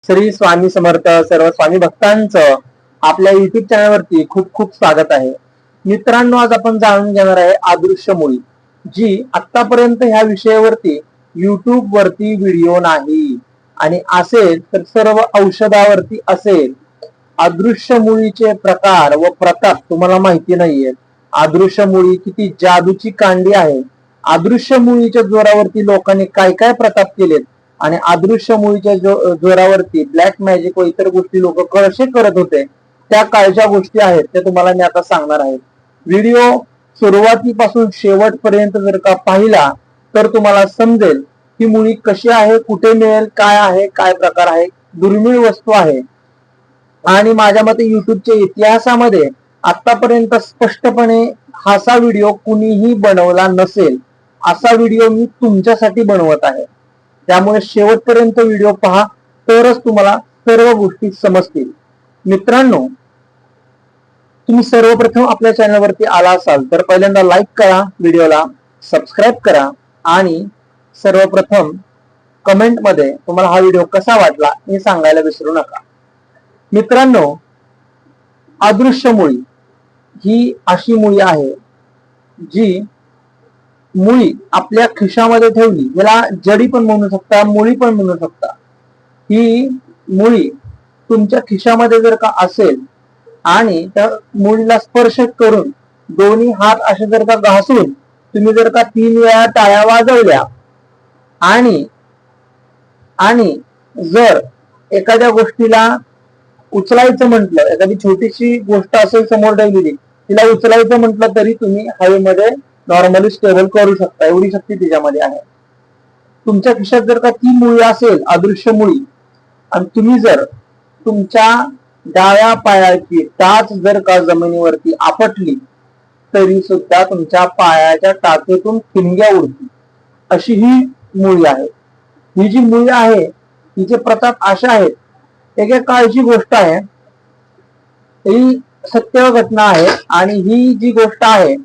श्री स्वामी समर्थ. सर्व स्वामी भक्तांचं आपल्या युट्यूब चॅनलवरती खूप खूप स्वागत आहे. मित्रांनो, आज आपण जाणून घेणार आहे अदृश्य मुळी, जी आतापर्यंत ह्या विषयावरती युट्यूब वरती व्हिडिओ नाही आणि असेल तर सर्व औषधावरती असेल. अदृश्य मुळीचे प्रकार व प्रताप तुम्हाला माहिती नाहीये. अदृश्य मुळी किती जादूची कांडी आहे. अदृश्य मुळीच्या जोरावरती लोकांनी काय काय प्रताप केलेत आणि अदृश्य मुळीच्या जोरावरती ब्लॅक मॅजिक व इतर गोष्टी लोक कसे करत होते, त्या काळच्या गोष्टी आहेत त्या तुम्हाला मी आता सांगणार आहे. व्हिडिओ सुरुवातीपासून शेवटपर्यंत जर का पाहिला तर तुम्हाला समजेल ही मुळी कशी आहे, कुठे मिळेल, काय आहे, काय प्रकार आहे. दुर्मिळ वस्तू आहे आणि माझ्या मते युट्यूबच्या इतिहासामध्ये आतापर्यंत स्पष्टपणे हासा व्हिडिओ कुणीही बनवला नसेल. असा व्हिडिओ मी तुमच्यासाठी बनवत आहे. त्यामुळे शेवटपर्यंत व्हिडिओ पहा, तरच तुम्हाला सर्व गोष्टी समजतील. मित्रांनो, तुम्ही सर्वप्रथम आपल्या चॅनलवरती आला असाल तर पहिल्यांदा लाईक करा, व्हिडिओला सबस्क्राईब करा आणि सर्वप्रथम कमेंट मध्ये तुम्हाला हा व्हिडिओ कसा वाटला हे सांगायला विसरू नका. मित्रांनो, अदृश्य मुळी ही अशी मुळी आहे जी मुळी आपल्या खिशामध्ये ठेवली, याला जडी पण म्हणू शकता, मुळी पण म्हणू शकता. ही मुळी तुमच्या खिशामध्ये जर का असेल आणि त्या मुळीला स्पर्श करून दोन्ही हात असे जर का घासून तुम्ही जर का 3 वेळा टाळ्या वाजवल्या आणि आणि जर एखाद्या गोष्टीला उचलायचं म्हटलं, एखादी छोटीशी गोष्ट असेल समोर ठेवलेली, तिला उचलायचं म्हटलं तरी तुम्ही हवेमध्ये नॉर्मली स्टेबल करू शकता, एवढी शक्ती तिच्यामध्ये आहे. तुमच्या खिशात जर का ती मुळी असेल, अदृश्य मुळी, आणि तुम्ही जर तुमच्या डाव्या पायाची टाच जर का जमिनीवरती आपटली तरी सुद्धा तुमच्या पायाच्या टाचेतून ठिणग्या उडतील, अशी ही मुळी आहे. ही जी मुळी आहे तिचे प्रताप असे आहेत. एका काळची गोष्ट आहे, ही सत्य घटना आहे आणि ही जी गोष्ट आहे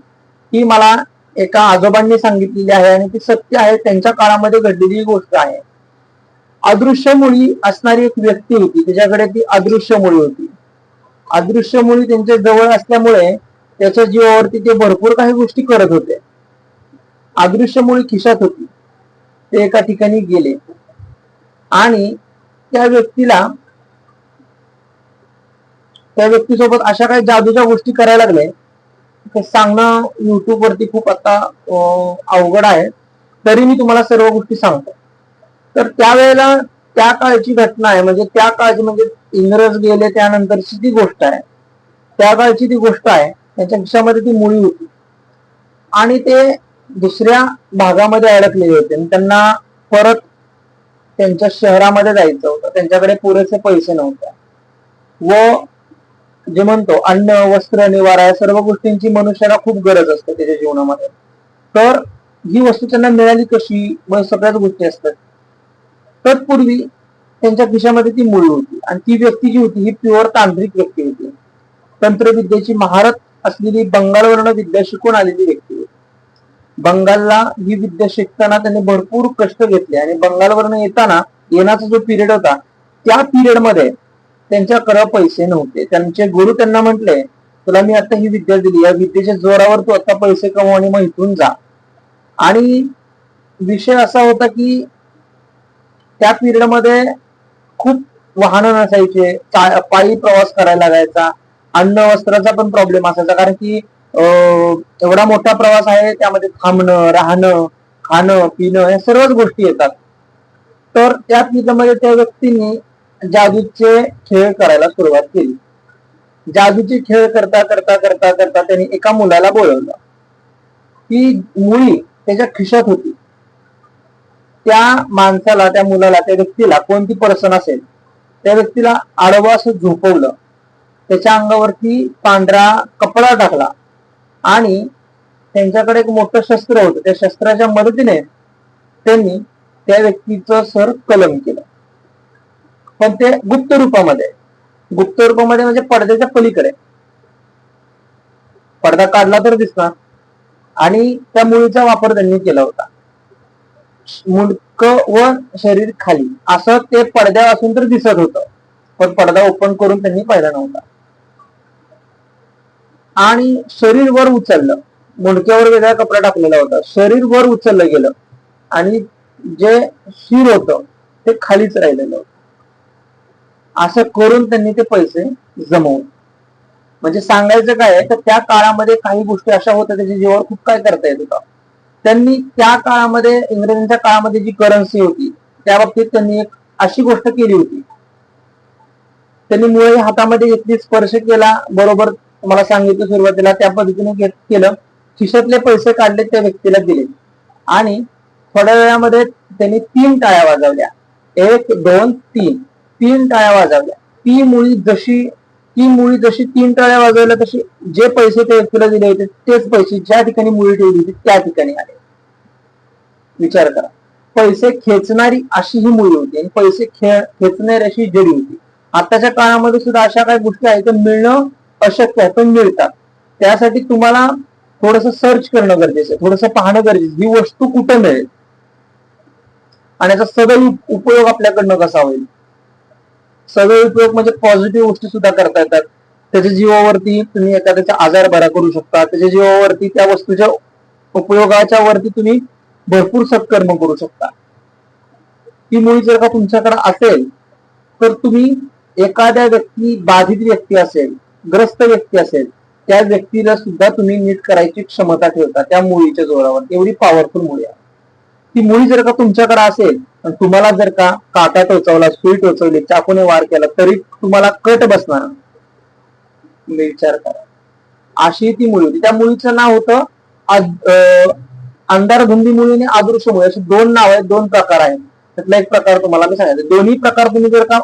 ही मला एका आजोबांनी सांगितलेली आहे आणि ती सत्य आहे, त्यांच्या काळामध्ये घडलेली गोष्ट आहे. अदृश्य मुळी असणारी एक व्यक्ती होती, त्याच्याकडे ती अदृश्य मुळी होती. अदृश्य मुळी त्यांच्या जवळ असल्यामुळे त्याच्या जीवावरती ते भरपूर काही गोष्टी करत होते. अदृश्य मुळी खिशात होती. ते एका ठिकाणी गेले आणि त्या व्यक्तीसोबत अशा काही जादूच्या गोष्टी करायला लागले. सांगणं युट्यूब वरती खूप आता अवघड आहे, तरी मी तुम्हाला सर्व गोष्टी सांगतो. तर त्यावेळेला त्या काळची घटना आहे, म्हणजे त्या काळची म्हणजे इंग्रज गेले त्यानंतरची ती गोष्ट आहे. त्या काळची ती गोष्ट आहे. त्यांच्या खिशामध्ये ती मुळी होती आणि ते दुसऱ्या भागामध्ये अडकलेले होते आणि त्यांना परत त्यांच्या शहरामध्ये जायचं होतं. त्यांच्याकडे पुरेसे पैसे नव्हते व जे म्हणतो अन्न, वस्त्र, निवारा या सर्व गोष्टींची मनुष्याला खूप गरज असते त्याच्या जीवनामध्ये. तर ही वस्तू त्यांना मिळाली कशी, मग सगळ्याच गोष्टी असतात. तत्पूर्वी त्यांच्या खिशामध्ये ती मुळी होती आणि ती व्यक्ती जी होती ही प्युअर तांत्रिक व्यक्ती होती. तंत्रविद्येची महारत असलेली, बंगालवरून विद्या शिकून आलेली व्यक्ती होती. बंगालला ही विद्या शिकताना त्यांनी भरपूर कष्ट घेतले आणि बंगालवरून येण्याचा जो पिरियड होता त्या पिरियड मध्ये त्यांच्याकडे पैसे नव्हते. त्यांचे गुरु त्यांना म्हटले, तुला मी आता ही विद्या दिली, या विद्येच्या जोरावर तू आता पैसे कमव आणि मग इथून जा. आणि विषय असा होता की त्या पिरियड मध्ये खूप वाहनं नसायचे, पायी प्रवास करायला लागायचा, अन्न वस्त्राचा पण प्रॉब्लेम असायचा, कारण की एवढा मोठा प्रवास आहे, त्यामध्ये थांबणं, राहणं, खाणं, पिणं या सर्वच गोष्टी येतात. तर त्या पिरियड मध्ये त्या व्यक्तींनी जादूचे खेळ करायला सुरुवात केली. जादूचे खेळ करता करता करता करता त्यांनी एका मुलाला बोलवलं. ती मुळी त्याच्या खिशात होती. त्या माणसाला, त्या मुलाला, त्या व्यक्तीला, कोणती पर्सन असेल त्या व्यक्तीला आडवं असं झोपवलं, त्याच्या अंगावरती पांढरा कपडा टाकला आणि त्यांच्याकडे एक मोठं शस्त्र होतं. त्या शस्त्राच्या मदतीने त्यांनी त्या व्यक्तीचं सर कलम केलं, पण ते गुप्त रूपामध्ये म्हणजे पडद्याच्या पलीकडे. पडदा काढला तर दिसणार आणि त्या मुळीचा वापर त्यांनी केला होता. मुंडकं व शरीर खाली असं ते पडद्यापासून तर दिसत होतं, पण पडदा ओपन करून त्यांनी पाहिला नव्हता. आणि शरीर वर उचललं, मुंडक्यावर वेगळा कपडा टाकलेला होता, शरीर वर उचललं गेलं आणि जे शिर होतं ते खालीच राहिलेलं होतं. असं करून त्यांनी ते पैसे जमवले. म्हणजे सांगायचं काय तर त्या काळामध्ये काही गोष्टी अशा होत्या त्याच्या जीवावर खूप काय करता येत होतं. त्यांनी त्या काळामध्ये, इंग्रजांच्या काळामध्ये जी करन्सी होती त्या बाबतीत त्यांनी एक अशी गोष्ट केली होती. त्यांनी मुळे हातामध्ये घेतली, स्पर्श केला, बरोबर तुम्हाला सांगितलं सुरुवातीला त्या पद्धतीने केलं, खिशातले पैसे काढले, त्या व्यक्तीला दिले आणि थोड्या वेळामध्ये त्यांनी 3 टाळ्या वाजवल्या. 1 2 3 3 टाळ्या वाजवल्या. ती मुळी जशी 3 टाळ्या वाजवल्या तशी जे पैसे त्या व्यक्तीला दिले होते तेच पैसे ज्या ठिकाणी मुळी ठेवली होती त्या ठिकाणी आले. विचार करा, पैसे खेचणारी अशी ही मुळी होती आणि पैसे खेचणारी अशी जडी होती. आताच्या काळामध्ये सुद्धा अशा काही गोष्टी आहेत मिळणं अशक्य आहे, पण मिळतात. त्यासाठी तुम्हाला थोडस सर्च करणं गरजेचं आहे, थोडंसं पाहणं गरजेचं, ही वस्तू कुठं मिळेल आणि याचा सदैव उपयोग आपल्याकडनं कसा होईल. सदैव उपयोग म्हणजे पॉझिटिव्ह गोष्टी सुद्धा करता येतात. त्याच्या जीवावरती तुम्ही एखाद्याचा आजार बरा करू शकता, त्याच्या जीवावरती त्या वस्तूच्या उपयोगाच्या वरती तुम्ही भरपूर सत्कर्म करू शकता. ती मुळी जर का तुमच्याकडे असेल तर तुम्ही एखाद्या व्यक्ती, बाधित व्यक्ती असेल, ग्रस्त व्यक्ती असेल, त्या व्यक्तीला सुद्धा तुम्ही नीट करायची क्षमता ठेवता त्या मुळीच्या जोरावर. एवढी पॉवरफुल मुळी आहे. ती मुळी जर का तुमच्याकडे असेल आणि तुम्हाला जर का काटा टोचवला, सुई टोचवली, चाकूने वार केला तरी तुम्हाला कट बसणार. विचार करा, अशी ती मुळी होती. त्या मुळीचं नाव होतं अंधारधुंदी मुळी आणि अदृश्य मुळी, असे 2 नाव आहेत, 2 प्रकार आहेत. त्यातला एक प्रकार तुम्हाला मी सांगायचं. दोन्ही प्रकार तुम्ही जर का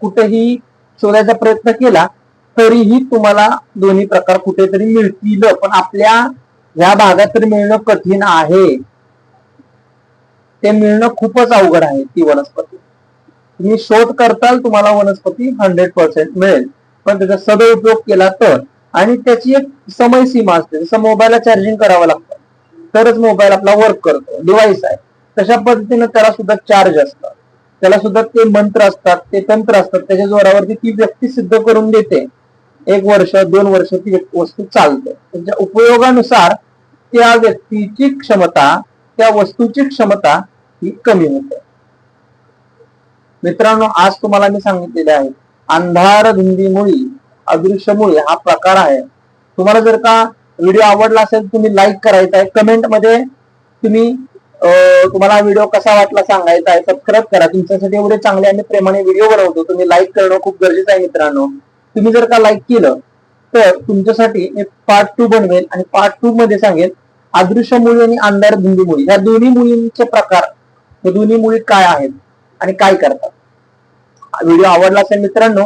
कुठेही शोधायचा प्रयत्न केला तरीही तुम्हाला दोन्ही प्रकार कुठेतरी मिळतील, पण आपल्या ह्या भागात तरी मिळणं कठीण आहे. ते मिळणं खूपच अवघड आहे. ती वनस्पती तुम्ही शोध करताल तुम्हाला वनस्पती 100% मिळेल, पण त्याचा सदुपयोग केला तर. आणि त्याची एक समय सीमा असते. जसं मोबाईलला चार्जिंग करावं लागतं तरच मोबाईल आपला वर्क करतो, डिव्हाइस आहे, तशा पद्धतीने त्याला सुद्धा चार्ज असतं, त्याला सुद्धा ते मंत्र असतात, ते तंत्र असतात, त्याच्या जोरावरती ती व्यक्ती सिद्ध करून देते. 1 वर्ष 2 वर्ष ती वस्तू चालते. त्याच्या उपयोगानुसार त्या व्यक्तीची क्षमता, त्या वस्तूची क्षमता ही कमी होते. मित्रांनो, आज तुम्हाला मी सांगितलेले आहे अंधार धुंदी मुळी, अदृश्य मुळी हा प्रकार आहे. तुम्हाला जर का व्हिडिओ आवडला असेल तुम्ही लाईक करायचा आहे, कमेंट मध्ये तुम्ही तुम्हाला व्हिडिओ कसा वाटला सांगायचा आहे, सबस्क्राईब करा. तुमच्यासाठी एवढे चांगले आणि प्रेमाने व्हिडिओ बनवतो, तुम्ही लाईक करणं खूप गरजेचं आहे. मित्रांनो, तुम्ही जर का लाईक केलं तर तुमच्यासाठी मी पार्ट 2 बनवेल आणि पार्ट 2 मध्ये सांगेल अदृश्य मुळी आणि अंधार धुंदी मुळी ह्या दोन्ही मुळींचे प्रकार, हे दोन्ही मुळी काय आहेत आणि काय करतात. व्हिडिओ आवडला असेल मित्रांनो,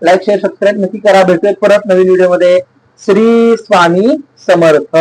लाईक शेअर सबस्क्राईब नक्की करा. भेटूयात परत नवीन व्हिडिओ मध्ये. श्री स्वामी समर्थ.